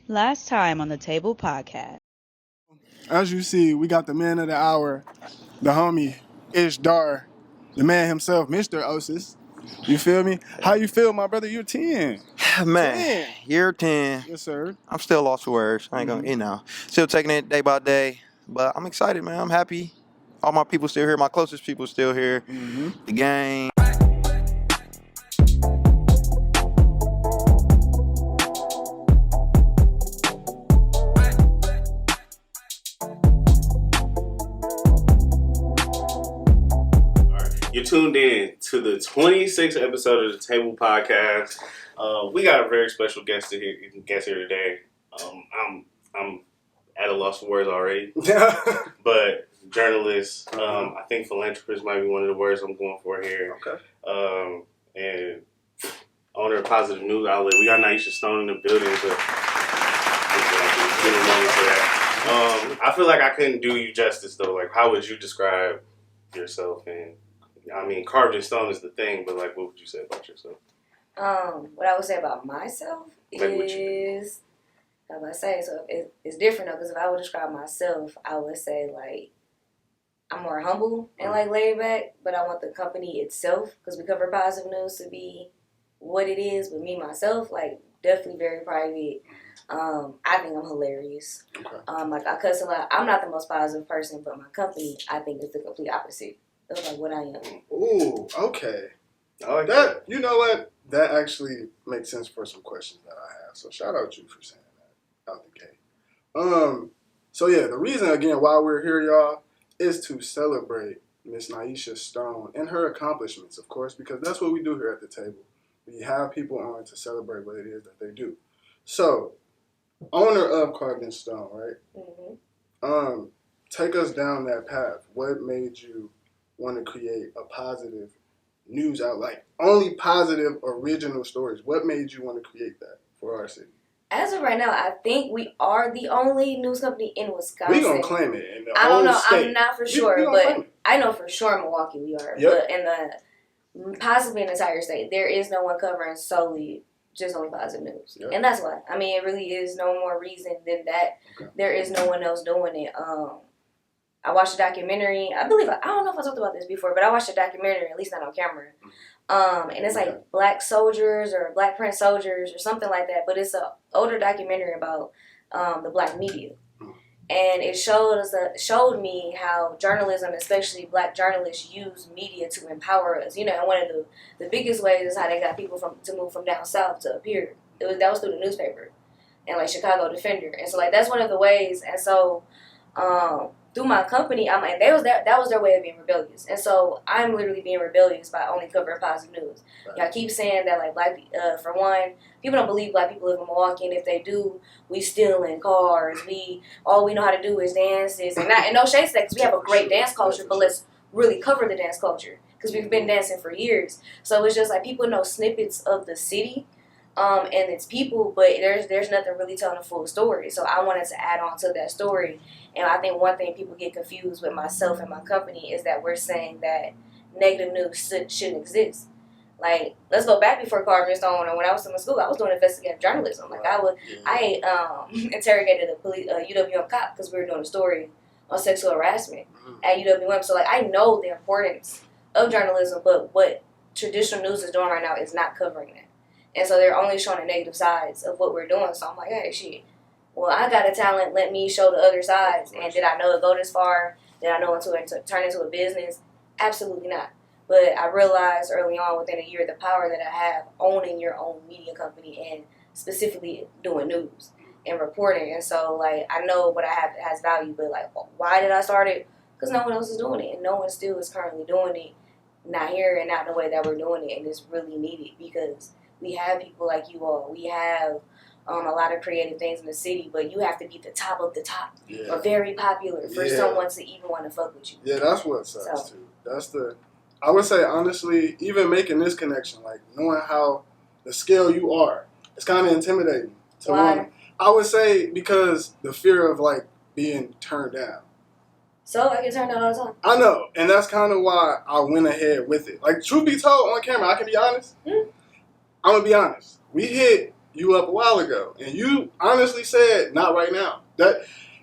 Last time on the Table podcast. As you see, we got the man of the hour, the homie, Dar, the man himself, Mr. Osis. You feel me? How you feel, my brother? You're 10. Man, 10. year 10. Yes, sir. I'm still lost for words. I ain't gonna, still taking it day by day. But I'm excited, man. I'm happy. All my people still here. My closest people still here. The gang. You're tuned in to the 26th episode of the Table Podcast. We got a very special guest here today. I'm at a loss for words already, but journalist. I think philanthropist might be one of the words I'm going for here. Okay. And owner of Positive News Outlet. We got Nyesha Stone in the building. So give a moment for that. I feel like I couldn't do you justice though. Like, how would you describe yourself? And I mean, Carvd N Stone is the thing, but like, what would you say about yourself? What I would say about myself is, how would I say? So it's different though, because if I would describe myself, I would say like I'm more humble and like laid back, but I want the company itself, because we cover positive news, to be what it is. But me myself, like definitely very private. I think I'm hilarious. Okay. Like I cuss a lot. I'm not the most positive person, but my company, I think, is the complete opposite of like what I am. Ooh, okay. I like That, you know what? That actually makes sense for some questions that I have. So shout out you for saying that out the gate. So yeah, the reason again why we're here, y'all, is to celebrate Miss Nyesha Stone and her accomplishments, of course, because that's what we do here at the table. We have people on to celebrate what it is that they do. So, owner of Carvd N Stone, right? Mm-hmm. Take us down that path. What made you want to create a positive news outlet, like only positive original stories? What made you want to create that for our city? As of right now, I think we are the only news company in Wisconsin. We gonna claim it in the I don't whole know. state. I'm not for We sure, gonna claim but it. I know for sure in Milwaukee we are. Yep. But in the possibly in the entire state, there is no one covering solely just only positive news, Yep. and that's why. I mean, it really is no more reason than that. Okay. There is no one else doing it. I watched a documentary. I don't know if I talked about this before, but I watched a documentary, at least not on camera. And it's like Black soldiers or Black Prince soldiers or something like that. But it's an older documentary about the Black media. And it showed me how journalism, especially Black journalists, use media to empower us. You know, and one of the biggest ways is how they got people to move from down south to up here. That was through the newspaper and like Chicago Defender. And so like that's one of the ways. And so through my company, and that was their way of being rebellious. And so I'm literally being rebellious by only covering positive news. Right. Y'all keep saying that like Black, for one, people don't believe Black people live in Milwaukee, and if they do, we steal in cars. All we know how to do is dances, and no shade to that, because we have a great dance culture, but let's really cover the dance culture, because we've been dancing for years. So it's just like people know snippets of the city, and its people, but there's nothing really telling a full story. So I wanted to add on to that story. And I think one thing people get confused with myself and my company is that we're saying that negative news shouldn't exist. Like, let's go back before Carvd N Stone. When I was in school, I was doing investigative journalism. Like, I interrogated a UWM cop because we were doing a story on sexual harassment at UWM. So, like, I know the importance of journalism, but what traditional news is doing right now is not covering that. And so they're only showing the negative sides of what we're doing. So I'm like, hey, shit. Well, I got a talent. Let me show the other sides. And did I know it go this far? Did I know it to turn into a business? Absolutely not. But I realized early on, within a year, the power that I have owning your own media company and specifically doing news and reporting. And so, like, I know what I have has value. But, like, why did I start it? Because no one else is doing it. And no one still is currently doing it. Not here and not in the way that we're doing it. And it's really needed because we have people like you all. We have a lot of creative things in the city, but you have to be the top of the top or very popular for someone to even want to fuck with you. Yeah, that's what sucks too. I would say honestly, even making this connection, like knowing how the scale you are, it's kind of intimidating. Why? I would say because the fear of like being turned down. So I get turned down all the time. I know, and that's kind of why I went ahead with it. Like, truth be told, on camera, I can be honest. I'm gonna be honest. We hit you up a while ago, and you honestly said not right now.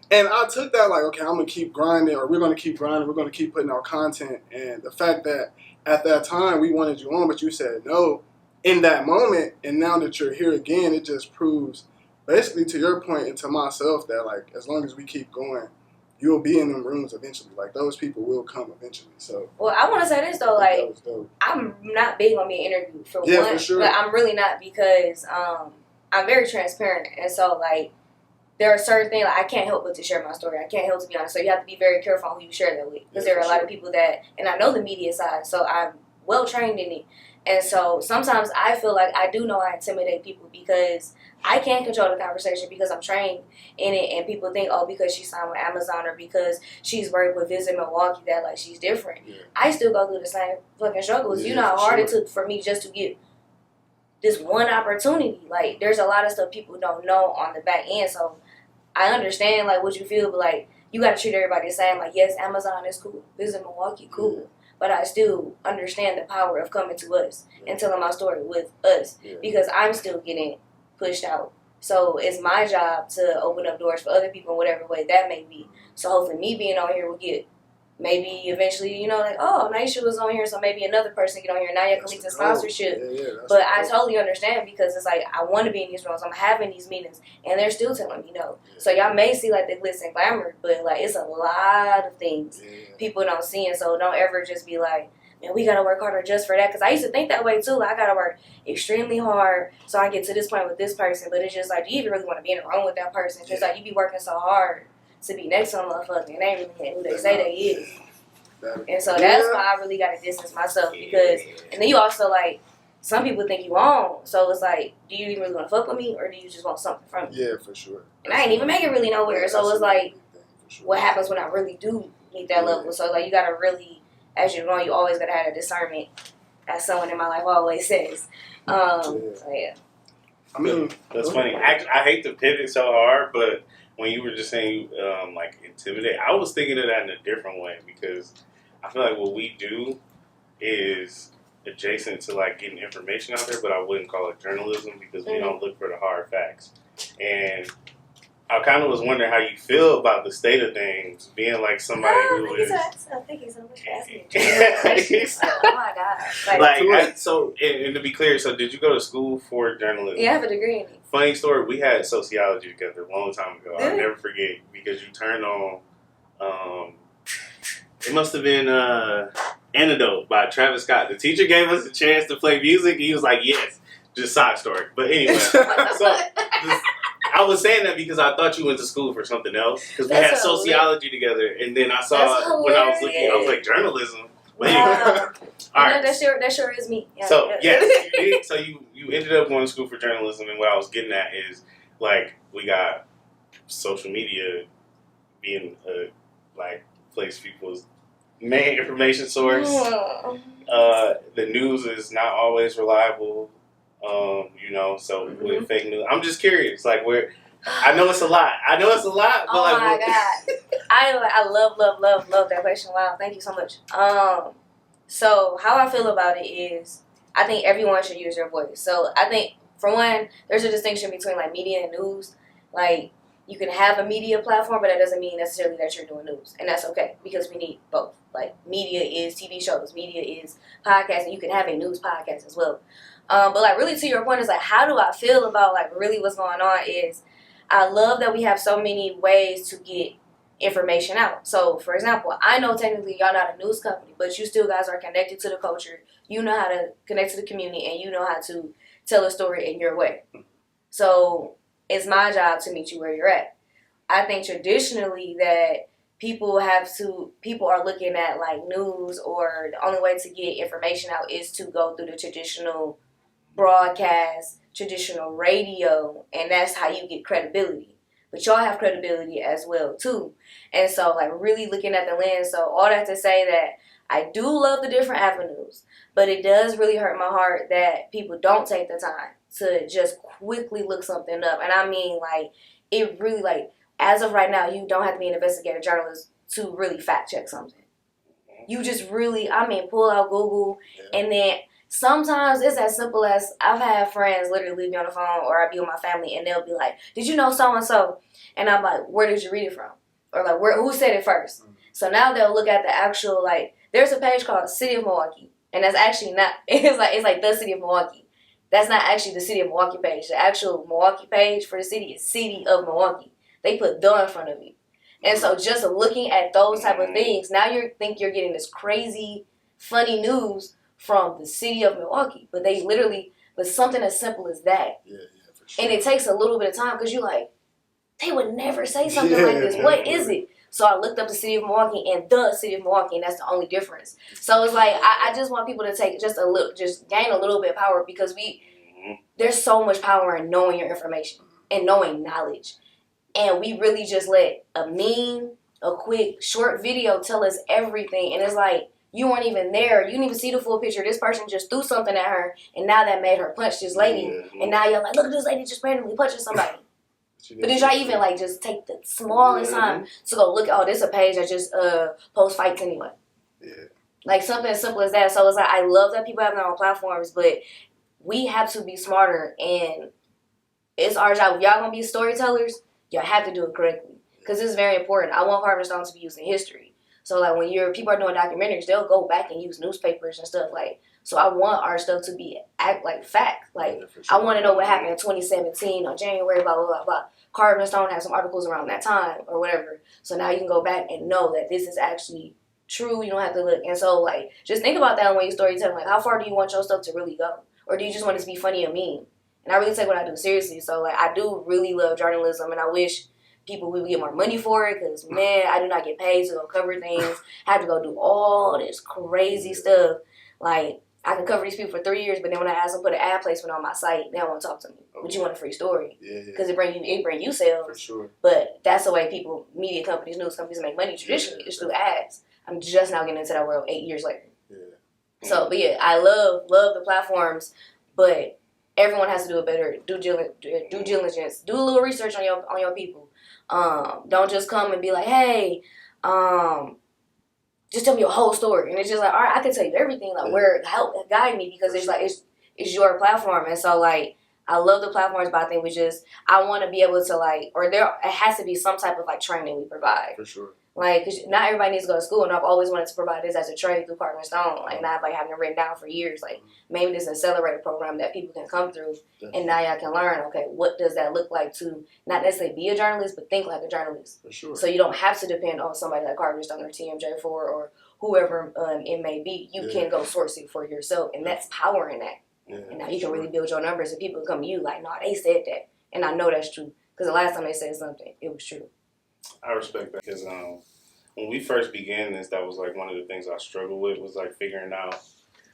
And I took that like, okay, I'm gonna keep grinding, or we're gonna keep grinding, we're gonna keep putting out content. And the fact that at that time we wanted you on, but you said no in that moment, and now that you're here again, it just proves, basically to your point and to myself, that like as long as we keep going, you'll be in them rooms eventually. Like those people will come eventually. So. Well, I want to say this though, That like was dope. I'm not big on being interviewed for Yeah, one. for sure. But I'm really not because I'm very transparent, and so like there are certain things like I can't help but to share my story. I can't help to be honest. So you have to be very careful on who you share that with, because there are a lot of people that, and I know the media side, so I'm well trained in it. And so sometimes I feel like I do know I intimidate people because I can't control the conversation because I'm trained in it, and people think, oh, because she's signed with Amazon or because she's worked with Visit Milwaukee, that like she's different. Yeah. I still go through the same fucking struggles. Yeah, you know how hard it took for me just to get this one opportunity. Like there's a lot of stuff people don't know on the back end. So I understand like what you feel, but like you gotta treat everybody the same. Like yes, Amazon is cool, Visit Milwaukee cool. Yeah. But I still understand the power of coming to us and telling my story with us because I'm still getting pushed out. So it's my job to open up doors for other people in whatever way that may be. So hopefully me being on here will get maybe eventually, you know, like, oh, Nyesha was on here, so maybe another person get on here. Now you're collecting sponsorship. But I totally understand because it's like I want to be in these rooms. I'm having these meetings, and they're still telling me no. So y'all may see like the glitz and glamour, but like it's a lot of things people don't see, and so don't ever just be like, man, we gotta work harder just for that. Because I used to think that way too. Like I gotta work extremely hard so I get to this point with this person. But it's just like, do you even really want to be in a room with that person? Just like you be working so hard to be next to a motherfucker, and they ain't really who they say they is. And so that's why I really got to distance myself because, and then you also like, some people think you on, so it's like, do you even really want to fuck with me, or do you just want something from me? Yeah, for sure. And I ain't even make it really nowhere, so it's like, what happens when I really do meet that level? So like, you gotta really, as you're going, you always gotta have a discernment, as someone in my life always says. So yeah. I mean, that's funny. I hate to pivot so hard, but when you were just saying like intimidate, I was thinking of that in a different way because I feel like what we do is adjacent to like getting information out there, but I wouldn't call it journalism because we don't look for the hard facts. And I kind of was wondering how you feel about the state of things, being like somebody who is. Thank you so much for asking. Oh my God! Like so, and to be clear, so did you go to school for journalism? Yeah, I have a degree in it. Funny story. We had sociology together a long time ago. I'll never forget because you turned on. It must have been Antidote by Travis Scott. The teacher gave us a chance to play music. He was like, yes. Just side story. But anyway. So I was saying that because I thought you went to school for something else. Because we had sociology together. And then I saw when I was looking, I was like, journalism? But anyway. All right. That sure is me. Yeah, so, yes. You did. So you ended up going to school for journalism. And what I was getting at is, like, we got social media being like place people's main information source. The news is not always reliable, you know, so with fake news. I'm just curious, like I know it's a lot, but oh my God. I love that question. Wow, thank you so much. So how I feel about it is I think everyone should use their voice. So I think for one, there's a distinction between like media and news. Like you can have a media platform, but that doesn't mean necessarily that you're doing news. And that's okay because we need both. Like media is TV shows, media is podcasts, and you can have a news podcast as well. But like really to your point is like, how do I feel about like really what's going on is I love that we have so many ways to get information out. So for example, I know technically y'all not a news company, but you still guys are connected to the culture. You know how to connect to the community and you know how to tell a story in your way. So it's my job to meet you where you're at. I think traditionally that people are looking at like news, or the only way to get information out is to go through the traditional broadcast, traditional radio, and that's how you get credibility. But y'all have credibility as well too. And so like really looking at the lens, so all that to say that I do love the different avenues, but it does really hurt my heart that people don't take the time to just quickly look something up. And I mean like it really like as of right now, you don't have to be an investigative journalist to really fact check something. You just really, pull out Google and then sometimes it's as simple as I've had friends literally leave me on the phone, or I be with my family and they'll be like, "Did you know so and so?" And I'm like, "Where did you read it from?" Or like, who said it first? So now they'll look at the actual, like, there's a page called City of Milwaukee, and that's actually not. It's like the City of Milwaukee. That's not actually the City of Milwaukee page. The actual Milwaukee page for the city is City of Milwaukee. They put "the" in front of it. And so just looking at those type of things, now you think you're getting this crazy, funny news from the City of Milwaukee. But they literally, but something as simple as that. Yeah, for sure. And it takes a little bit of time because you're like, they would never say something like this. What is it? So I looked up the City of Milwaukee and the City of Milwaukee, and that's the only difference. So it's like, I just want people to take just gain a little bit of power, because there's so much power in knowing your information and knowing knowledge. And we really just let a meme, a quick short video tell us everything. And it's like, you weren't even there. You didn't even see the full picture. This person just threw something at her, and now that made her punch this lady. And now you're like, look at this lady just randomly punching somebody. But did y'all even like just take the smallest time to go look? Oh, this is a page that just posts fights anyway. Yeah. Like something as simple as that. So it's like, I love that people have their own platforms, but we have to be smarter, and it's our job. If y'all gonna be storytellers, y'all have to do it correctly, because it's very important. I want Carvd N Stone to be used in history. So like when people are doing documentaries, they'll go back and use newspapers and stuff like. So I want our stuff to be like fact. Like sure. I want to know what happened in 2017 on January, blah blah blah blah. Carvd N Stone has some articles around that time or whatever. So now you can go back and know that this is actually true. You don't have to look. And so like just think about that when you storytelling. Like how far do you want your stuff to really go, or do you just want it to be funny or mean? And I really take what I do seriously. So like I do really love journalism, and I wish people would get more money for it, because man, I do not get paid to go cover things. I have to go do all this crazy stuff. Like I can cover these people for 3 years, but then when I ask them to put an ad placement on my site, they don't want to talk to me. But you want a free story, because it bring you sales. For sure. But that's the way people, media companies, news companies make money traditionally, is through ads. I'm just now getting into that world 8 years later. Yeah. So, but yeah, I love the platforms, but everyone has to do a better due diligence. Do a little research on your people. Don't just come and be like, hey, just tell me your whole story. And it's just like, all right, I can tell you everything, like where help guide me, because it's like it's your platform. And so like I love the platforms, but I think I want to be able to like, or it has to be some type of like training we provide. For sure. Like, cause not everybody needs to go to school, and I've always wanted to provide this as a trade through Carvd N Stone. Like, not like having it written down for years. Like, maybe this accelerated program that people can come through, and now y'all can learn, okay, what does that look like to not necessarily be a journalist, but think like a journalist. For sure. So you don't have to depend on somebody like Carvd N Stone or TMJ4 or whoever it may be. You can go source it for yourself, and that's power in that. Yeah, and now you can really build your numbers, and people come to you like, no, they said that, and I know that's true, because the last time they said something, it was true. I respect that, because when we first began this, that was like one of the things I struggled with, was like figuring out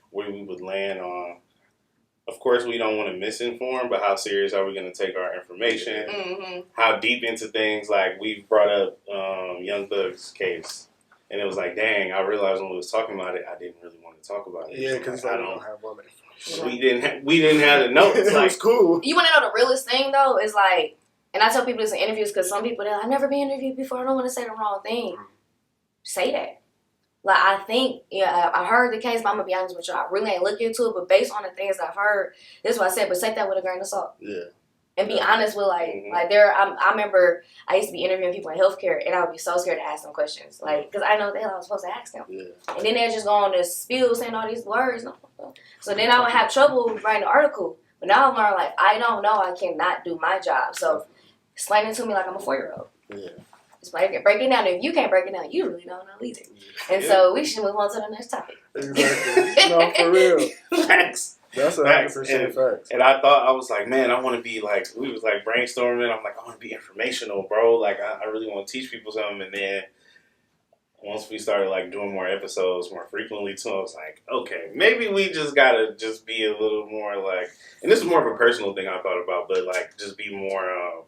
where we would land on. Of course, we don't want to misinform, but how serious are we going to take our information? Mm-hmm. How deep into things, like we brought up Young Thug's case, and it was like, dang, I realized when we was talking about it, I didn't really want to talk about it. Yeah, because I don't have all that information. We didn't have the notes. It was cool. You want to know the realest thing though? Is like, and I tell people this in interviews, because some people, they're like, I've never been interviewed before, I don't want to say the wrong thing. Say that. Like, I think, I heard the case, but I'm going to be honest with you, I really ain't looked into it, but based on the things I've heard, this is what I said, but take that with a grain of salt. Yeah. And be honest with, like, I remember I used to be interviewing people in healthcare, and I would be so scared to ask them questions, like, because I know what the hell I was supposed to ask them. Yeah. And then they'd just go on this spiel saying all these words. So then I would have trouble writing an article. But now I've learned, like, I don't know, I cannot do my job. So explain it to me like I'm a 4-year-old. Yeah. Break it down. If you can't break it down, you really don't know either. And so we should move on to the next topic. Exactly. No, for real. Facts. That's 100% facts. And I thought, I was like, man, I want to be like, we was like brainstorming. I'm like, I want to be informational, bro. Like, I really want to teach people something. And then once we started like doing more episodes more frequently too, I was like, okay, maybe we just gotta just be a little more like, and this is more of a personal thing I thought about, but like just be more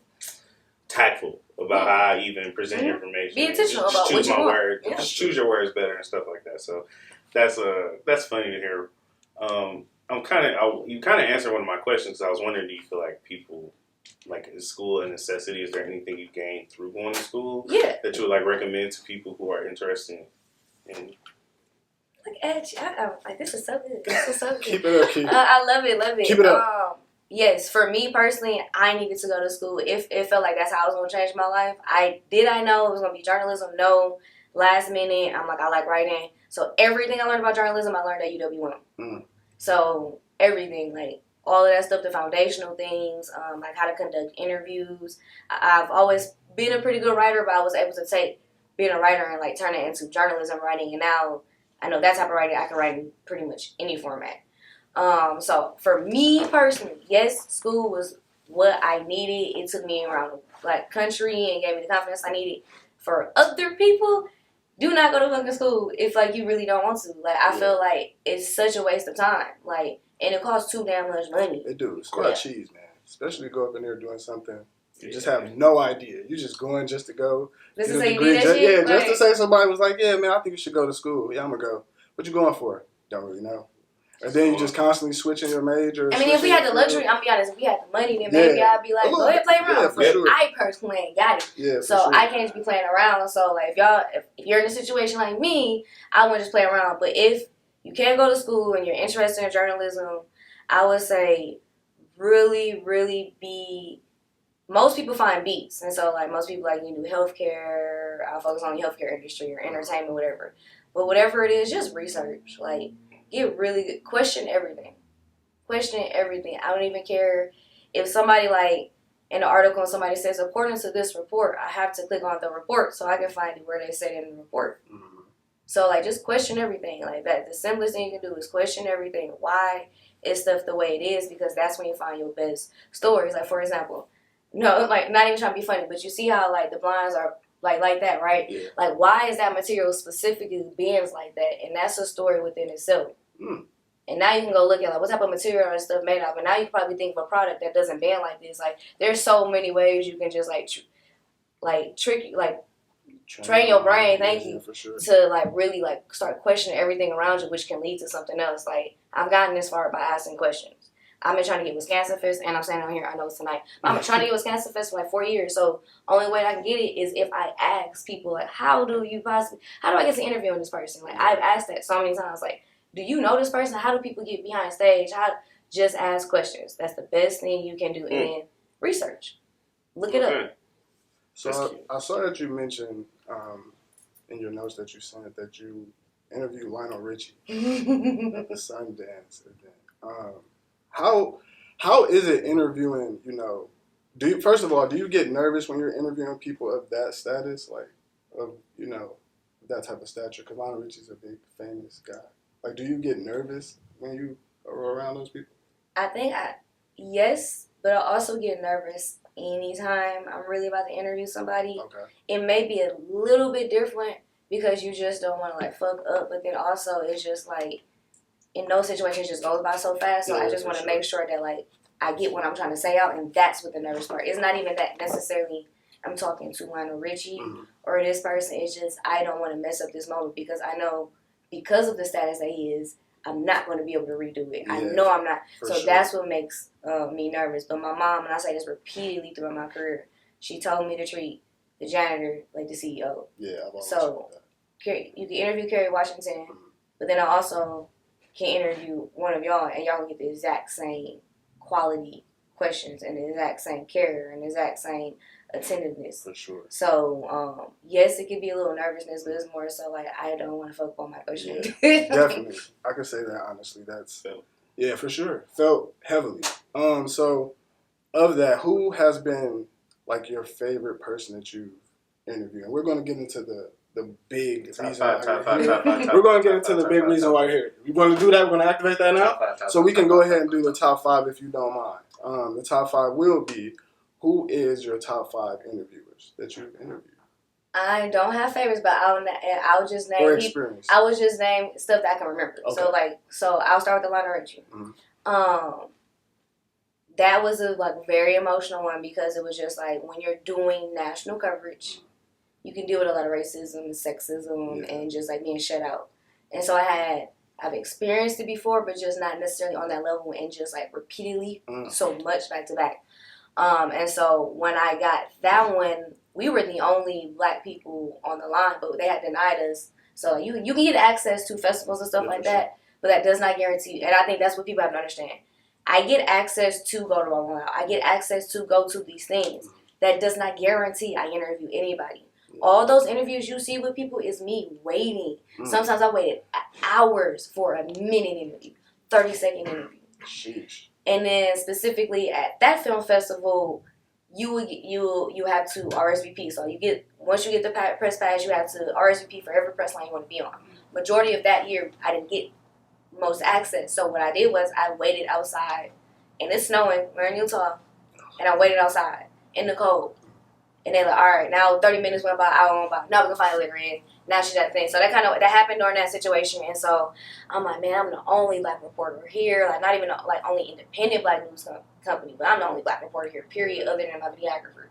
tactful about how I even present information. Be intentional about what you want. Words. Yeah. Just choose your words better and stuff like that. So that's funny to hear. You kind of answered one of my questions. I was wondering, do you feel like people, like, is school a necessity? Is there anything you gained through going to school that you would like recommend to people who are interested in? Look at you. I'm like, this is so good. This is so good. Keep it up, Keith. I love it. Keep it up. Yes, for me personally, I needed to go to school. If it felt like that's how I was going to change my life. I know it was going to be journalism? No. Last minute, I'm like, I like writing. So everything I learned about journalism, I learned at UWM. Mm. So everything, like all of that stuff, the foundational things, like how to conduct interviews. I've always been a pretty good writer, but I was able to take being a writer and like turn it into journalism writing. And now I know that type of writing I can write in pretty much any format. So for me personally, yes, school was what I needed. It took me around the country and gave me the confidence I needed. For other people, do not go to fucking school if like you really don't want to. Like I feel like it's such a waste of time. Like, and it costs too damn much money. It do. It's quite cheese, man. Especially to go up in there doing something you just have no idea. You just going just to go. Just to say you need that shit? Yeah, just to say somebody was like, yeah, man, I think you should go to school. Yeah, I'm gonna go. What you going for? Don't really know. And then you just constantly switching your major. I mean, if we had the luxury, I'm gonna be honest, if we had the money, then maybe I'd be like, go ahead, play around. Yeah, for but sure. I personally ain't got it. Yeah, so sure. I can't just be playing around. So like if you're in a situation like me, I wouldn't just play around. But if you can't go to school and you're interested in journalism, I would say really, really be. Most people find beats, and so like most people like you do healthcare. I'll focus on the healthcare industry or entertainment, whatever. But whatever it is, just research. Like get really good. Question everything. Question everything. I don't even care if somebody like in the article somebody says according to this report, I have to click on the report so I can find it where they said it in the report. Mm-hmm. So like just question everything like that. The simplest thing you can do is question everything. Why is stuff the way it is? Because that's when you find your best stories. Like for example. No, like not even trying to be funny, but you see how like the blinds are like that, right? Yeah. Like why is that material specifically bends like that? And that's a story within itself. Mm. And now you can go look at like what type of material and stuff made of. And now you can probably think of a product that doesn't bend like this. Like there's so many ways you can just train your brain. Thank you for sure. To like really like start questioning everything around you, which can lead to something else. Like I've gotten this far by asking questions. I've been trying to get Wisconsin Fest, and I'm saying on here, I know it's tonight, but I've been trying to get Wisconsin Fest for like 4 years, so only way I can get it is if I ask people, like, how do I get to interview this person? Like, I've asked that so many times, like, do you know this person? How do people get behind stage? Just ask questions. That's the best thing you can do, and research. Look it up. So I saw that you mentioned in your notes that you sent that you interviewed Lionel Richie at the Sundance event. How is it interviewing, first of all, do you get nervous when you're interviewing people of that status, like, of, that type of stature? Because Lionel Richie's a big, famous guy. Like, do you get nervous when you are around those people? I think yes, but I also get nervous anytime I'm really about to interview somebody. Okay. It may be a little bit different because you just don't want to, like, fuck up, but then also it's just, like, in those situations, it just goes by so fast. So I just want to make sure that like I get what I'm trying to say out, and that's what the nervous part. It's not even that necessarily I'm talking to Lionel Richie or this person. It's just I don't want to mess up this moment because I know because of the status that he is, I'm not going to be able to redo it. Yeah, I know I'm not. So sure. That's what makes me nervous. But my mom, and I say this repeatedly throughout my career, she told me to treat the janitor like the CEO. Yeah, I've always so you can interview Kerry Washington, but then I also can interview one of y'all, and y'all will get the exact same quality questions and the exact same care and the exact same attentiveness. For sure. So, yes, it could be a little nervousness, but it's more so like I don't want to fuck on my question. Yeah, definitely. I can say that honestly. Yeah, for sure. Felt heavily. So of that, who has been like your favorite person that you've interviewed? And we're going to get into the big reason. We're going to get into the big reason why you're here. We're going to do that. We're going to activate that now. So we can go ahead and do the top 5 if you don't mind. The top 5 will be, who is your top 5 interviewers that you've interviewed? I don't have favorites, but I'll just name. Or experience. I would just name stuff that I can remember. Okay. So I'll start with the Lionel Richie. That was a very emotional one because it was just like when you're doing national coverage, you can deal with a lot of racism and sexism and just like being shut out. And so I've experienced it before, but just not necessarily on that level and just like repeatedly so much back to back. And so when I got that one, we were the only black people on the line, but they had denied us. So you can get access to festivals and stuff like that, but that does not guarantee. And I think that's what people have to understand. I get access to go to Rolling Loud. I get access to go to these things. That does not guarantee I interview anybody. All those interviews you see with people is me waiting. Sometimes I waited hours for a minute interview, 30-second interview. Sheesh. And then specifically at that film festival, you have to RSVP. So once you get the press pass, you have to RSVP for every press line you want to be on. Majority of that year, I didn't get most access. So what I did was I waited outside, and it's snowing. We're in Utah, and I waited outside in the cold. And they're like, all right, now 30 minutes went by, hour went by. Now we're gonna finally let her in. Now she's at the thing. So that happened during that situation. And so I'm like, man, I'm the only black reporter here. Like, not even like only independent black news company, but I'm the only black reporter here, period, other than my videographer.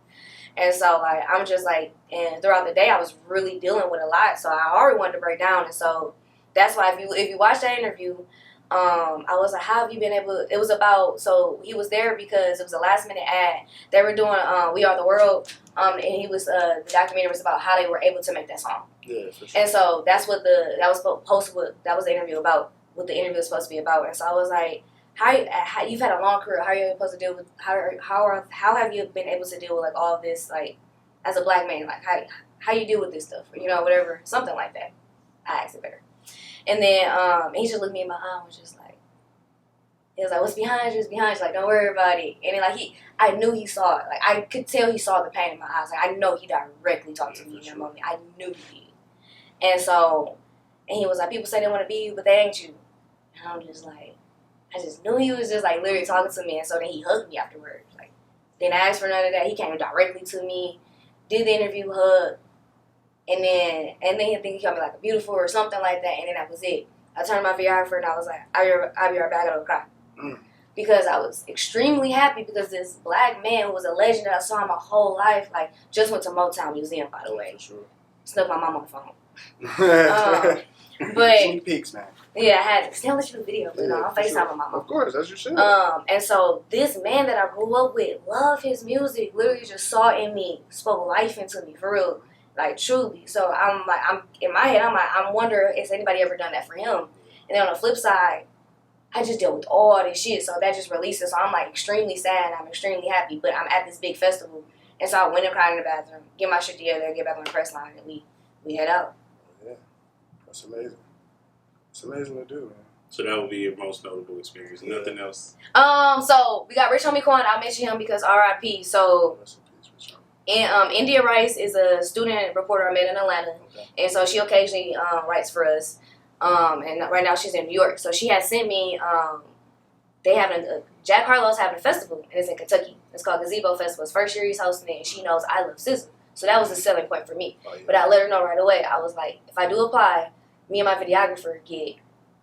And so like I'm just like, and throughout the day I was really dealing with a lot. So I already wanted to break down. And so that's why if you watch that interview, I was like, how have you been able? It was about, so he was there because it was a last minute ad. They were doing We Are the World, and he was the documentary was about how they were able to make that song. Yeah, for sure. And so that was the interview about, what the interview was supposed to be about. And so I was like, how you've had a long career, how are you supposed to deal with how have you been able to deal with like all of this, like as a black man, like how you deal with this stuff, or, whatever, something like that. I asked it better. And then he just looked me in my eye and was just like, he was like, what's behind you? It's behind you. Like, don't worry about it. And then like I knew he saw it. Like I could tell he saw the pain in my eyes. Like I know he directly talked to me in that moment. I knew he did. And so, and he was like, people say they want to be you, but they ain't you. And I'm just like, I just knew he was just like literally talking to me. And so then he hugged me afterwards. Like, didn't ask for none of that. He came directly to me, did the interview, hug. And then he think he called me like a beautiful or something like that, and then that was it. I turned to my videographer and I was like, I'll be right back, I gotta cry. Because I was extremely happy because this black man who was a legend that I saw my whole life, like, just went to Motown Museum, by the way. For sure. Snuck my mom on the phone. But sneak peeks, man. Yeah, I had to. They'll let you do video, but Yeah, I'll FaceTime sure. my mama. Of course, as you should. And so this man that I grew up with, loved his music, literally just saw in me, spoke life into me, for real. Like, truly. So I'm in my head, I'm wondering, has anybody ever done that for him? And then on the flip side, I just dealt with all this shit, so that just released it. So I'm like extremely sad, I'm extremely happy, but I'm at this big festival. And so I went and cried in the bathroom, get my shit together, get back on the press line, and we head out. Yeah. That's amazing. It's amazing to do, man. So that would be your most notable experience. Nothing else. So we got Rich Homie Quan. I'll mention him because R.I.P. So and India Rice is a student reporter I met in Atlanta, and so she occasionally writes for us. And right now she's in New York. So she has sent me. They have Jack Harlow's having a festival, and it's in Kentucky. It's called Gazebo Festival. It's first year he's hosting it, and she knows I love SZA. So that was a selling point for me. Oh, yeah. But I let her know right away. I was like, if I do apply, me and my videographer get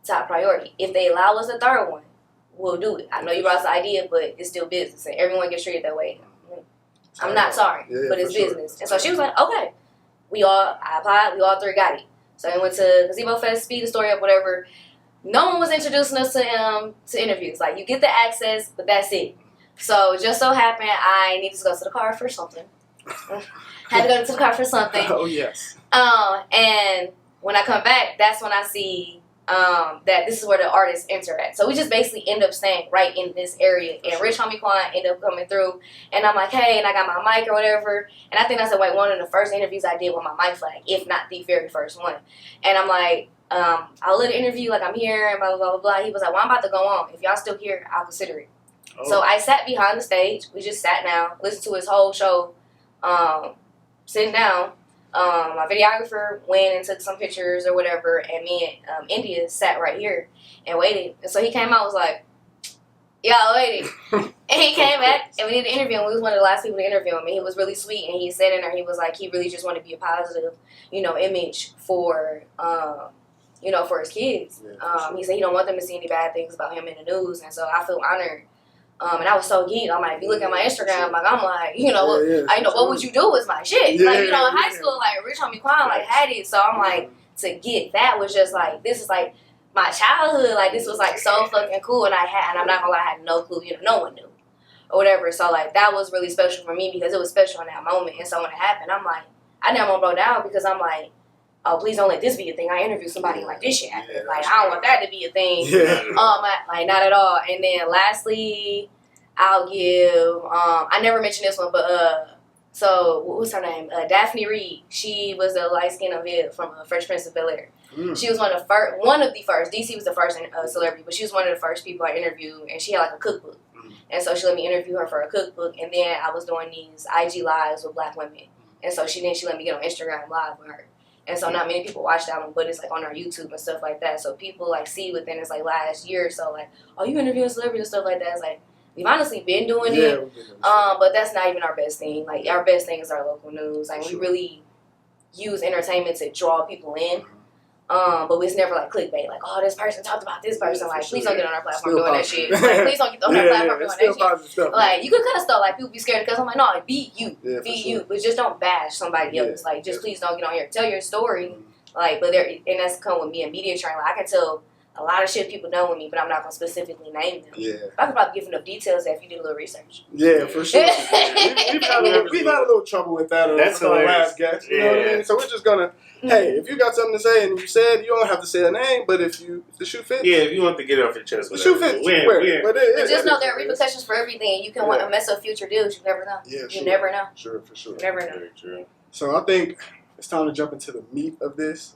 top priority. If they allow us a third one, we'll do it. I know you brought us the idea, but it's still business, and everyone gets treated that way. I'm not sorry, but it's business. Sure. And so she was like, okay. I applied, we all three got it. So we went to Gazebo Fest, speed the story up, whatever. No one was introducing us to interviews. Like, you get the access, but that's it. So it just so happened I needed to go to the car for something. Had to go to the car for something. Oh, yes. And when I come back, that's when I see that this is where the artists enter at. So we just basically end up staying right in this area. And Rich Homie Quan ended up coming through. And I'm like, hey, and I got my mic or whatever. And I think that's like one of the first interviews I did with my mic flag, if not the very first one. And I'm like, I'll let the interview, like I'm here, and blah, blah, blah, blah, blah. He was like, well, I'm about to go on. If y'all still here, I'll consider it. Oh. So I sat behind the stage. We just sat down, listened to his whole show, sitting down. My videographer went and took some pictures or whatever, and me and India sat right here and waited. And so he came out and was like, y'all waiting. And he came back, and we did the interview, and we was one of the last people to interview him. And he was really sweet, and he said in there, he was like, he really just wanted to be a positive, image for, for his kids. Yeah, sure. He said he don't want them to see any bad things about him in the news, and so I feel honored. And I was so geeked. I'm like, if you look at my Instagram, what would you do with my shit? Yeah, in high school, like, Rich Homie Quan, like, had it. So I'm like, to get that was just like, this is like my childhood. Like, this was like so fucking cool. And I'm not gonna lie, I had no clue, no one knew. Or whatever. So, like, that was really special for me because it was special in that moment. And so when it happened, I'm like, I never broke down because I'm like, oh, please don't let this be a thing. I interviewed somebody like this shit happened. Yeah, Like, I don't want that to be a thing. Yeah. Like, not at all. And then lastly, I'll give, I never mentioned this one, but, so, what was her name? Daphne Reed. She was the light-skinned vid from Fresh Prince of Bel-Air. She was one of the first. DC was the first celebrity, but she was one of the first people I interviewed, and she had like a cookbook. And so she let me interview her for a cookbook, and then I was doing these IG lives with black women. And so she let me get on Instagram live with her. And so not many people watch that one, but it's like on our YouTube and stuff like that. So people like see within this like last year or so, like, oh, you interviewing celebrities and stuff like that. It's like, we've honestly been doing it, but that's not even our best thing. Like, our best thing is our local news. Like, we really use entertainment to draw people in. But it's never like clickbait. Like, oh, this person talked about this person. Like, please don't get on our platform doing that shit. Like, please don't get on our platform doing that shit. Stuff, like, you can cut stuff. Like, people be scared because I'm like, no, be you, you, but just don't bash somebody else. Like, just please don't get on here. Tell your story. Like, but and that's come with me and media training. Like, I can tell a lot of shit people know with me, but I'm not gonna specifically name them. Yeah. I could probably give enough details that if you did a little research. Yeah, for sure. we've had a little trouble with that on our last guest. You know what I mean? So we're just gonna, hey, if you got something to say and you said, you don't have to say a name, but if the shoe fits. Yeah, if you want to get it off your chest. The shoe fits. But just know there are repercussions for everything. You can want to mess up future deals. You never know. Yeah, you never know. Sure, for sure. You never know. Very true. So I think it's time to jump into the meat of this.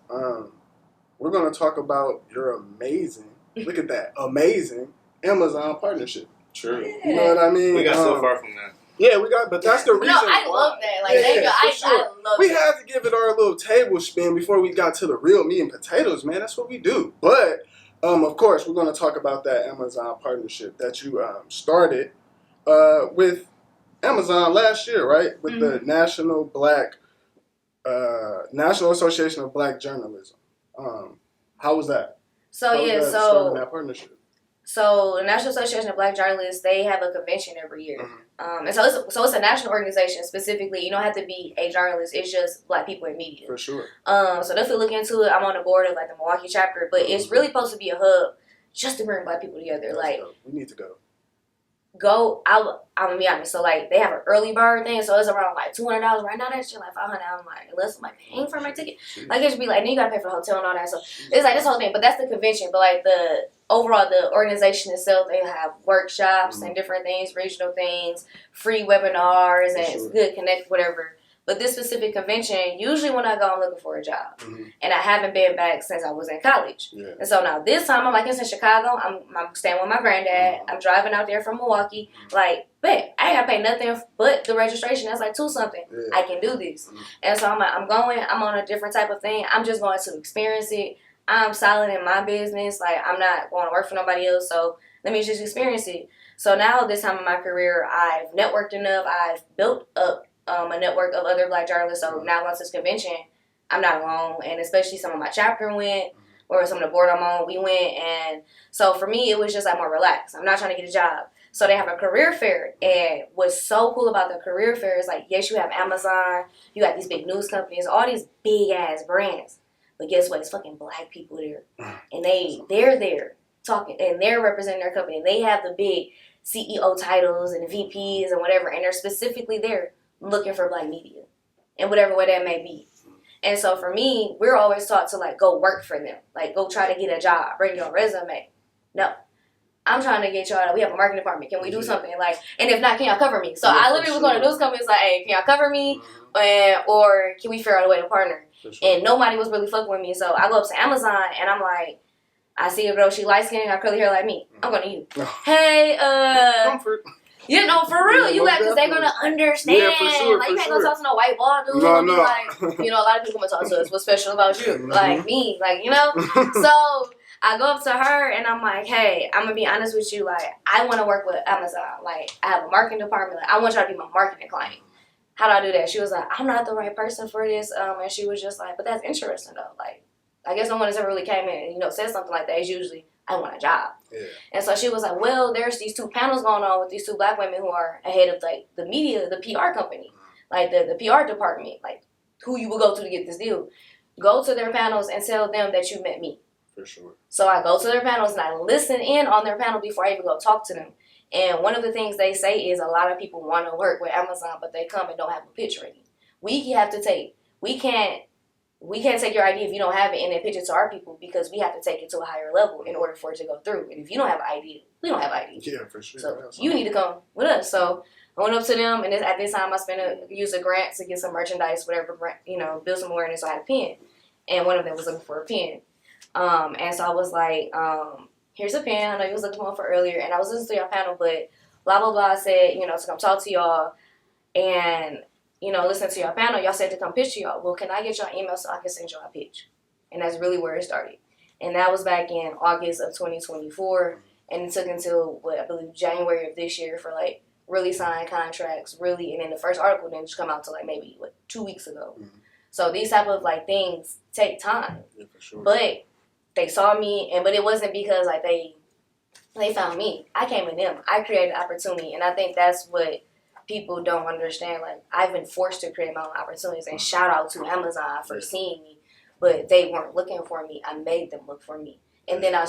We're gonna talk about your amazing, look at that, amazing Amazon partnership. True. You know what I mean? We got so far from that. Yeah, we got, but that's the reason. No, I love that. Like, I love we that. had to give it our little table spin before we got to the real meat and potatoes, man. That's what we do. But, of course, we're going to talk about that Amazon partnership that you started with Amazon last year, right? With the National Association of Black Journalism. How was that? Starting that partnership. So the National Association of Black Journalists, they have a convention every year. And so it's a national organization specifically. You don't have to be a journalist. It's just black people in media. For sure. So definitely look into it. I'm on the board of like the Milwaukee chapter, but it's really supposed to be a hub just to bring black people together. Like, we need to go. I'm gonna be honest. So like they have an early bird thing, so it's around like $200 right now. That shit like $500. I'm like, unless I'm like paying for my ticket, like it should be like then you gotta pay for the hotel and all that. So it's like this whole thing. But that's the convention. But like the organization itself, they have workshops and different things, regional things, free webinars, and it's good connect whatever. But this specific convention, usually when I go, I'm looking for a job. And I haven't been back since I was in college. Yeah. And so now this time, I'm like, it's in Chicago. I'm staying with my granddad. I'm driving out there from Milwaukee. Like, bet, I ain't got to pay nothing but the registration. That's like $2-something. Yeah. I can do this. And so I'm like, I'm on a different type of thing. I'm just going to experience it. I'm solid in my business. Like, I'm not going to work for nobody else. So let me just experience it. So now this time in my career, I've networked enough. I've built up a network of other black journalists. So now once this convention, I'm not alone. And especially some of my chapter went, or some of the board I'm on, we went. And so for me, it was just like more relaxed. I'm not trying to get a job. So they have a career fair. And what's so cool about the career fair is like, yes, you have Amazon, you got these big news companies, all these big ass brands. But guess what? It's fucking black people there. And they're there talking, and they're representing their company. And they have the big CEO titles and VPs and whatever. And they're specifically there looking for black media in whatever way that may be. And so for me, we're always taught to like go work for them, like go try to get a job, bring your resume. No, I'm trying to get y'all. We have a marketing department. Can we do something like? And if not, can y'all cover me? So I literally was going to news companies like, hey, can y'all cover me, or can we figure out a way to partner? And nobody was really fucking with me. So I go up to Amazon and I'm like, I see a girl, she light skinned, got curly hair like me. I'm going to you. Hey, comfort. You know, for real, you got, because they're going to understand. Yeah, for sure, like, you ain't going to talk to no white ball dude. No. Like, you know, a lot of people going to talk to us. What's special about you? Like, me. Like, you know? So, I go up to her, and I'm like, hey, I'm going to be honest with you. Like, I want to work with Amazon. Like, I have a marketing department. Like, I want y'all to be my marketing client. How do I do that? She was like, I'm not the right person for this. And she was just like, but that's interesting, though. Like, I guess no one has ever really came in and, you know, said something like that. It's usually, I want a job. Yeah. And so she was like, well, there's these 2 panels going on with these 2 black women who are ahead of, like, the media, the PR company, like, the PR department, like, who you will go to get this deal. Go to their panels and tell them that you met me. For sure. So I go to their panels and I listen in on their panel before I even go talk to them. And one of the things they say is a lot of people want to work with Amazon, but they come and don't have a pitch ready. We can't we can't take your idea if you don't have it and then pitch it to our people because we have to take it to a higher level in order for it to go through. And if you don't have an idea, we don't have an idea. Yeah, for sure. So you need to come with us. So I went up to them, and at this time I used a grant to get some merchandise, whatever, build some awareness. So I had a pen, and one of them was looking for a pen. And so I was like, here's a pen. I know you was looking for earlier, and I was listening to your panel, but blah, blah, blah said, to come talk to y'all and, listen to your panel. Y'all said to come pitch to y'all. Well, can I get your email so I can send y'all a pitch? And that's really where it started. And that was back in August of 2024, and it took until, I believe, January of this year for, really sign contracts, really, and then the first article didn't just come out till, maybe, 2 weeks ago. Mm-hmm. So these type of, things take time. Yeah, for sure. But they saw me, but it wasn't because, they found me. I came in them. I created opportunity, and I think that's what people don't understand. I've been forced to create my own opportunities, and shout out to Amazon for seeing me, but they weren't looking for me. I made them look for me. And then I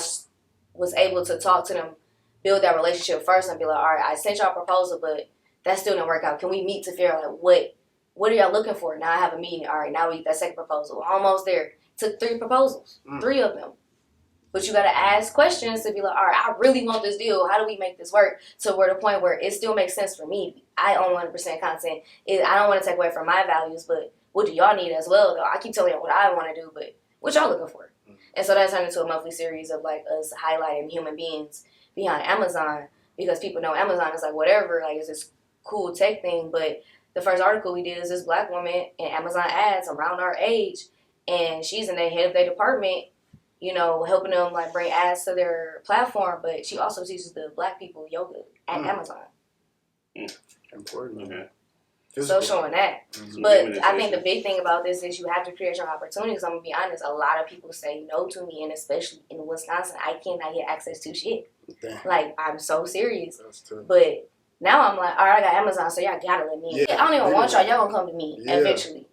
was able to talk to them, build that relationship first, and be like, all right, I sent y'all a proposal, but that still didn't work out. Can we meet to figure out, what are y'all looking for? Now I have a meeting. All right, now we get that second proposal. We're almost there. Took 3 proposals, 3 of them. But you got to ask questions to be like, all right, I really want this deal. How do we make this work? So we're at a point where it still makes sense for me. I own 100% content. I don't want to take away from my values, but what do y'all need as well, though? I keep telling y'all what I want to do, but what y'all looking for? Mm-hmm. And so that turned into a monthly series of, us highlighting human beings behind Amazon, because people know Amazon is whatever, it's this cool tech thing. But the first article we did is this black woman in Amazon ads around our age, and she's in the head of their department, helping them bring ads to their platform, but she also teaches the black people yoga at Amazon. Important. Okay. So showing that. Mm-hmm. But I think the big thing about this is you have to create your opportunities. I'm going to be honest, a lot of people say no to me, and especially in Wisconsin, I cannot get access to shit. Damn. I'm so serious. That's true. But now I'm like, all right, I got Amazon, so y'all got to let me in. Yeah, I don't even want y'all. Y'all going to come to me eventually.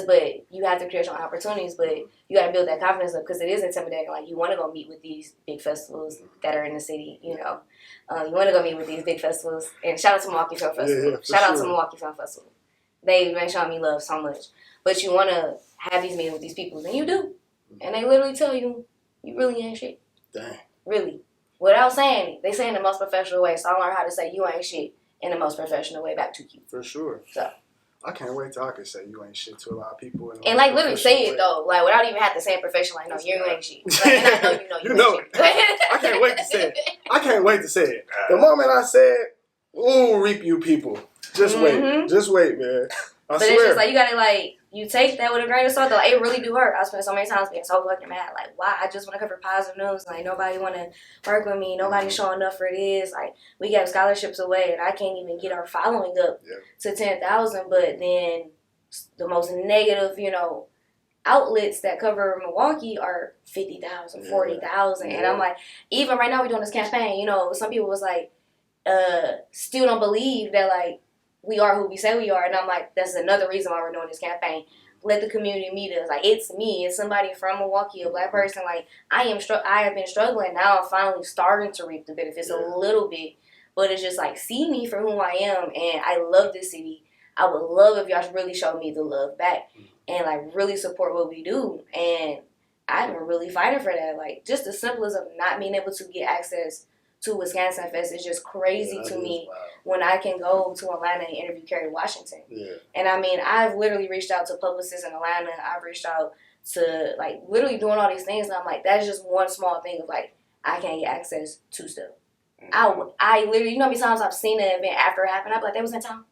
But you have to create your own opportunities, but you got to build that confidence up, because it is intimidating. You want to go meet with these big festivals that are in the city, you want to go meet with these big festivals. And shout out to Milwaukee Film Festival. Shout out to Milwaukee Film Festival. They've been showing me love so much. But you want to have these meetings with these people, and you do. And they literally tell you, you really ain't shit. Dang. Really. Without saying it. They say it in the most professional way, so I learned how to say you ain't shit in the most professional way back to you. For sure. So. I can't wait till I can say you ain't shit to a lot of people. And literally say it though, without even have to say it professionally. No, you ain't shit. And I know you know shit. I can't wait to say it. I can't wait to say it. The moment I say it, ooh, reap you people. Just wait. Just wait, man. I swear. It's just you gotta you take that with a grain of salt though. It really do hurt. I spent so many times being so fucking mad. Why? I just want to cover positive news. Nobody want to work with me. Nobody's showing up for this. We got scholarships away, and I can't even get our following up to 10,000. But then the most negative, outlets that cover Milwaukee are 50,000, 40,000. And I'm even right now we're doing this campaign. Some people was still don't believe that we are who we say we are. And I'm that's another reason why we're doing this campaign. Let the community meet us. It's me. It's somebody from Milwaukee, a black person. I have been struggling. Now I'm finally starting to reap the benefits a little bit. But it's just see me for who I am. And I love this city. I would love if y'all really show me the love back. And really support what we do. And I've been really fighting for that. Just the simplest of not being able to get access to Wisconsin Fest is just crazy to me when I can go to Atlanta and interview Kerry Washington. Yeah. And I've literally reached out to publicists in Atlanta. I've reached out to literally doing all these things. And I'm that's just one small thing of I can't get access to stuff. I literally, how many times I've seen an event after it happened, I'm they was in town.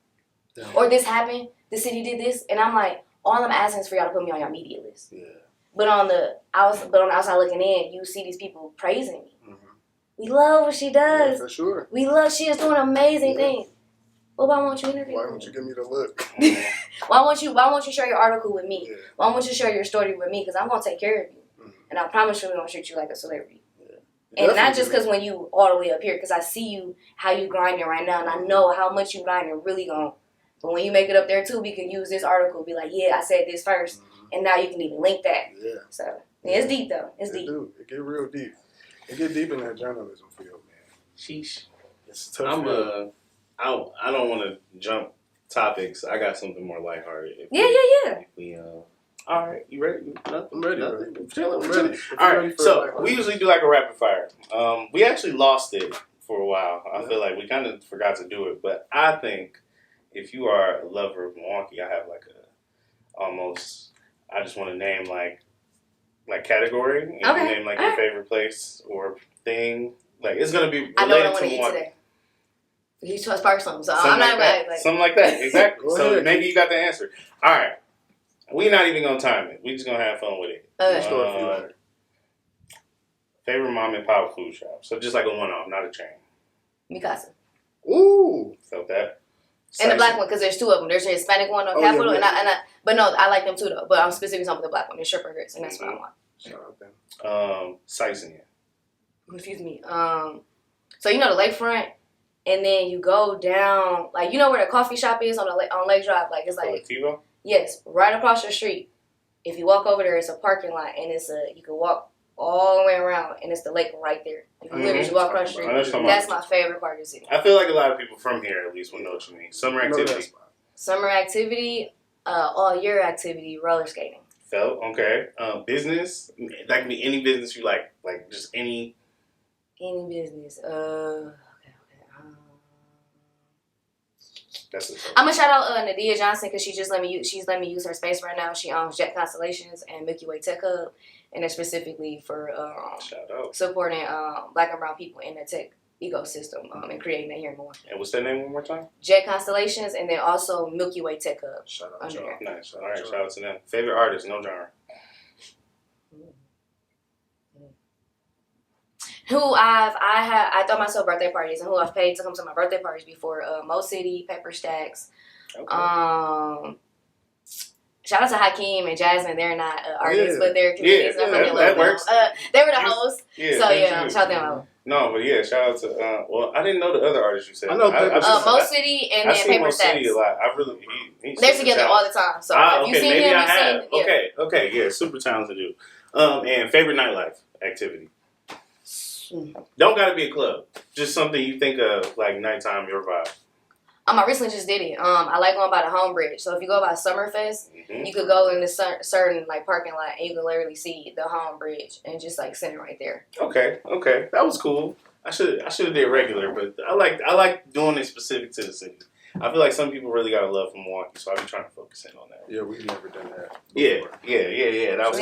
Damn. Or this happened, the city did this. And I'm all I'm asking is for y'all to put me on your media list. Yeah. But on the outside looking in, you see these people praising me. Mm-hmm. We love what she does. Yeah, for sure. We love she is doing amazing things. Well, why won't you interview me? Why won't you give me the look? Why won't you share your article with me? Yeah. Why won't you share your story with me? Because I'm going to take care of you. Mm-hmm. And I promise you we're going to treat you like a celebrity. Yeah. And not just because when you all the way up here, because I see you, how you grinding right now, and I know how much you grinding really going. But when you make it up there too, we can use this article, be I said this first, and now you can even link that. Yeah. So, it's deep though. It's deep. It get real deep. It get deep in that journalism field, man. Sheesh. It's a tough field. I don't want to jump topics. I got something more lighthearted. Yeah. If we All right, you ready? Nothing, I'm ready, nothing. bro. I'm chilling. I'm I'm ready. chilling. All right, so we usually do like a rapid fire. We actually lost it for a while. I feel like we kind of forgot to do it, but I think if you are a lover of Milwaukee, I have like a almost. I just want to name like category. And you name like your favorite place or thing. Like it's gonna be related I know what I want to to eat Milwaukee. today. He's trying to spark something, so Something I'm not like that. Something like that. Exactly. Go So ahead. maybe you got the answer. All right. We're not even gonna time it. We're just gonna have fun with it. Let's go if you like. Favorite mom and pop food shop. So just like a one-off, not a chain. Mikasa. Ooh. Felt that. And the black one, because there's two of them. There's a Hispanic one on Capitol, but no, I like them too though. But I'm specifically talking about the black one. There's Sugar Grits, and that's what I want. Shout out them. Sightseeing. Excuse me. So you know the lakefront, and then you go down, like you know where the coffee shop is on Lake Drive, like it's like Colectivo? Yes, right across the street. If you walk over there, it's a parking lot, and you can walk all the way around, and it's the lake right there. You can literally just walk across the street. That's my favorite part of the city. I feel like a lot of people from here at least will know what you mean. Summer activity. Summer activity, all year activity, roller skating. Felt okay. Business, that can be any business you like just any. Any business. I'm gonna shout out Nadia Johnson because she's let me use her space right now. She owns Jet Constellations and Milky Way Tech Hub, and they're specifically for supporting Black and brown people in the tech ecosystem and creating that here in Milwaukee. And what's that name one more time? Jet Constellations, and then also Milky Way Tech Hub. Shout out to y'all. Nice. All right, shout out to them. Favorite artist, no genre. Who I throw myself birthday parties, and who I've paid to come to my birthday parties before. Mo City, Pepper Stacks. Okay. Shout out to Hakeem and Jasmine. They're not artists, but they're comedians. That works. They were the hosts. Yeah, so yeah, shout them out. No, but yeah, shout out to. Well, I didn't know the other artists you said. I know Mo City and then Paper Stacks. Mo City a lot. I really. They're together all the time. So if you see him, you seen. Okay, yeah, super talented dude. And favorite nightlife activity. Don't gotta be a club. Just something you think of like nighttime, your vibe. I recently just did it. I like going by the Home Bridge. So if you go by Summerfest, you could go in the certain like parking lot and you can literally see the Home Bridge and just like sitting right there. Okay, that was cool. I should have did regular, but I like doing it specific to the city. I feel like some people really got a love for Milwaukee, so I've been trying to focus in on that. Yeah, we've never done that before. Yeah. That was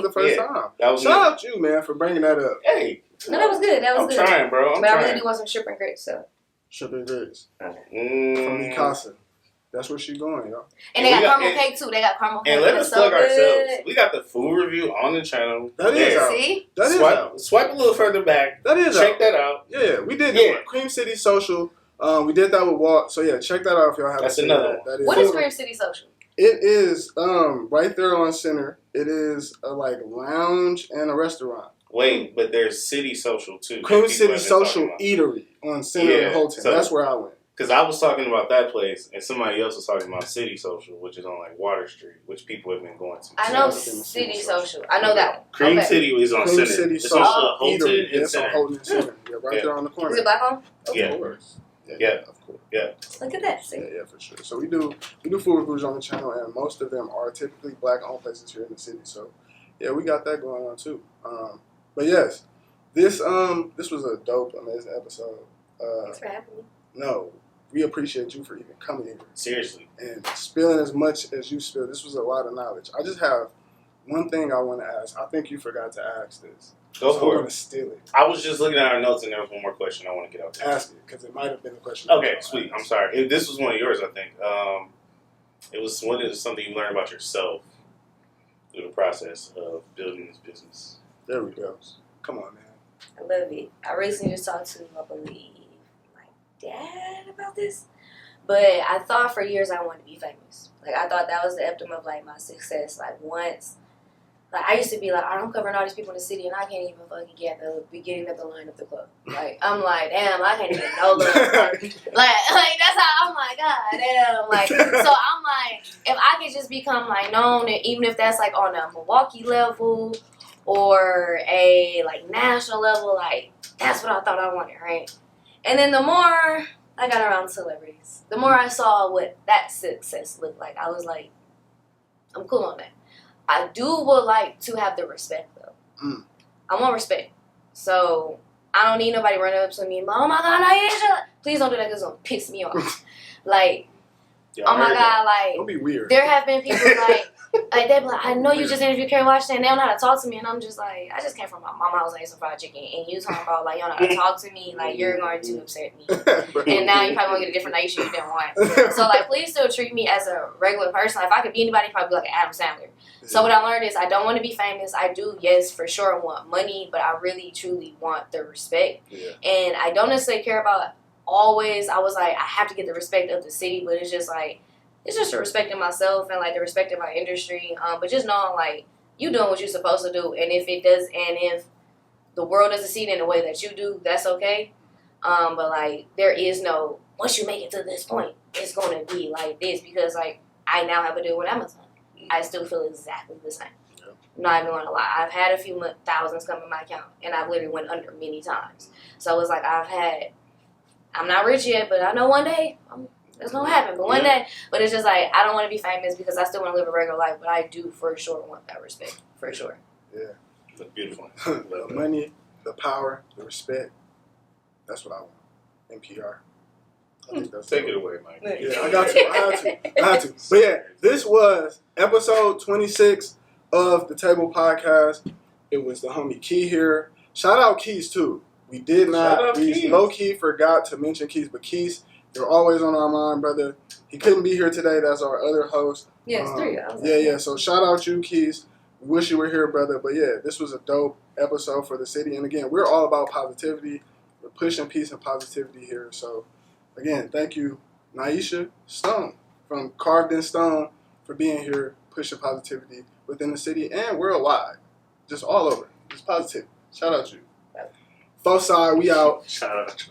the first time. Shout out you, man, for bringing that up. Hey. No, that was good. I'm trying, bro. But I really do want some Sugar Grits, so. Sugar Grits. From Mikasa. That's where she's going, y'all. And they got caramel cake, too. They got caramel cake. And let us plug ourselves. We got the food review on the channel. That is out. See? That is out. Swipe a little further back. That is Check that out. Yeah, we did do Cream City Social. We did that with Walt. So yeah, check that out if y'all haven't seen that. That's another one. What is Cream City Social? It is right there on Center. It is a like lounge and a restaurant. Wait, but there's City Social too. Cream City Social Eatery on Center Hotel. So that's where I went. Because I was talking about that place, and somebody else was talking about City Social, which is on like Water Street, which people have been going to. I know City Social. I know that one. Cream City is on Center. City It's on Holton and Center. Holton and Center. Yeah, right there on the corner. Is it black on? Yeah. Of course. Yeah. Of course. Yeah. Look at that. See? Yeah, for sure. So we do food reviews on the channel, and most of them are typically black-owned places here in the city. So yeah, we got that going on too. But yes, this was a dope, amazing episode. Thanks for having me. No, we appreciate you for even coming here. Seriously. And spilling as much as you spilled. This was a lot of knowledge. I just have one thing I want to ask. I think you forgot to ask this. Go so for I'm it. going to steal it. I was just looking at our notes and there was one more question I want to get out there. Ask it, because it might have been a question. Okay, sweet. I'm sorry. This was one of yours, I think. It was something you learned about yourself through the process of building this business. There we go. Come on, man. I love it. I recently just talked to, I believe, my dad about this. But I thought for years I wanted to be famous. Like, I thought that was the epitome of, like, my success. Like, once, like, I used to be like, I'm covering all these people in the city, and I can't even fucking get the beginning of the line of the club. Like, I'm like, damn, I can't even know love. like, that's how I'm like, God damn. Like, so I'm like, if I could just become, like, known, even if that's, like, on a Milwaukee level or a, like, national level, like, that's what I thought I wanted, right? And then the more I got around celebrities, the more I saw what that success looked like, I was like, I'm cool on that. I would like to have the respect though. I want respect. So I don't need nobody running up to me. Oh my God, Nyesha! Please don't do that because it's gonna piss me off. Like, oh my God, like, don't be weird. There have been people like they be like, I know you just interviewed Kerry Washington. They don't know how to talk to me, and I'm just like, I just came from my mama house and ate some fried chicken, and you talking about like, you don't know how to talk to me, like you're going to upset me, and now you probably gonna get a different Nyesha you didn't want. So like, please still treat me as a regular person. Like, if I could be anybody, probably be like Adam Sandler. So what I learned is I don't want to be famous. I do, yes, for sure, want money, but I really truly want the respect, and I don't necessarily care about always. I was like, I have to get the respect of the city, but it's just like. It's just the respect of myself and like the respect of my industry, but just knowing like you doing what you're supposed to do, and if it does, and if the world doesn't see it in the way that you do, that's okay. But like there is no once you make it to this point, it's gonna be like this because like I now have a deal with Amazon. I still feel exactly the same. I'm not even gonna lie. I've had a few thousands come in my account, and I've literally went under many times. So it's like I'm not rich yet, but I know one day it's gonna happen, but one day. But it's just like I don't want to be famous because I still want to live a regular life. But I do for sure want that respect, for sure. Yeah, that's beautiful. The money, the power, the respect. That's what I want. NPR. Take it away, Mike. Yeah, I got to. I had to. But yeah, this was episode 26 of the Table Podcast. It was the homie Key here. Shout out Keys too. We did not. We low key forgot to mention Keys, but Keys. You're always on our mind, brother. He couldn't be here today. That's our other host. Yes, 3. Yeah. So shout out you, Keys. We wish you were here, brother. But yeah, this was a dope episode for the city. And again, we're all about positivity. We're pushing peace and positivity here. So again, thank you, Nyesha Stone from Carvd N Stone for being here, pushing positivity within the city and worldwide. Just all over. Just positive. Shout out you. Both side, we out. Shout out.